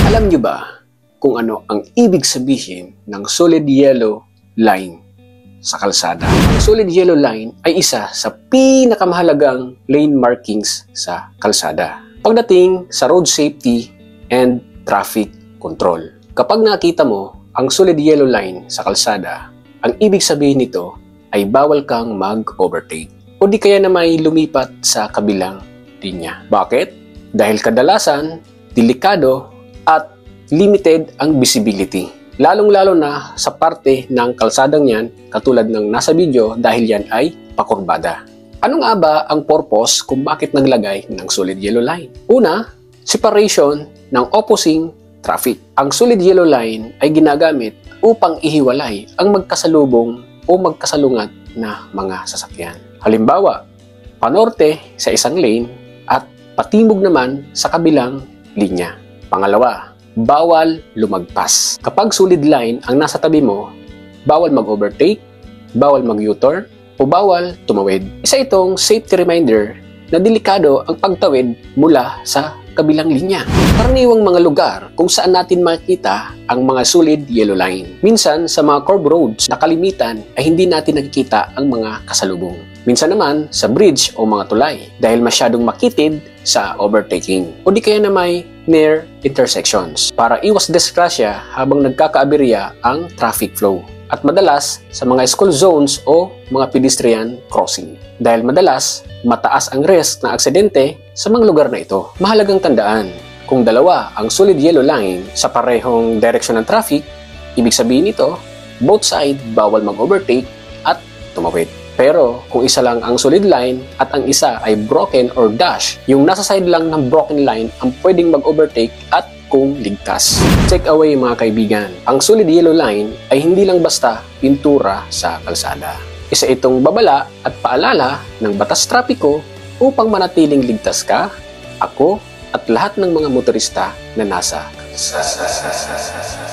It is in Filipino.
Alam niyo ba kung ano ang ibig sabihin ng solid yellow line sa kalsada? Ang solid yellow line ay isa sa pinakamahalagang lane markings sa kalsada pagdating sa road safety and traffic control. Kapag nakita mo ang solid yellow line sa kalsada, ang ibig sabihin nito ay bawal kang mag-overtake o di kaya na may lumipat sa kabilang linya. Bakit? Dahil kadalasan, delikado at limited ang visibility. Lalong-lalo na sa parte ng kalsadang yan, katulad ng nasa video dahil yan ay pakurbada. Ano nga ba ang purpose kung bakit naglagay ng solid yellow line? Una, separation ng opposing traffic. Ang solid yellow line ay ginagamit upang ihiwalay ang magkasalubong o magkasalungat na mga sasakyan. Halimbawa, panorte sa isang lane at patimog naman sa kabilang linya. Pangalawa, bawal lumagpas. Kapag solid line ang nasa tabi mo, bawal mag-overtake, bawal mag-U-turn, o bawal tumawid. Isa itong safety reminder na delikado ang pagtawid mula sa kabilang linya. Karaniwang mga lugar kung saan natin makikita ang mga solid yellow line. Minsan sa mga curb roads na kalimitan ay hindi natin nakikita ang mga kasalubong. Minsan naman sa bridge o mga tulay dahil masyadong makitid sa overtaking. O di kaya na may near intersections para iwas disgrasya habang nagkakaaberya ang traffic flow. At madalas sa mga school zones o mga pedestrian crossing. Dahil madalas mataas ang risk ng aksidente sa mga lugar na ito. Mahalagang tandaan, kung dalawa ang solid yellow line sa parehong direksyon ng traffic, ibig sabihin nito, both side bawal mag-overtake at tumawid. Pero kung isa lang ang solid line at ang isa ay broken or dash, yung nasa side lang ng broken line ang pwedeng mag-overtake at kung ligtas. Check away mga kaibigan, ang solid yellow line ay hindi lang basta pintura sa kalsada. Isa itong babala at paalala ng batas trapiko upang manatiling ligtas ka, ako at lahat ng mga motorista na nasa kalsada.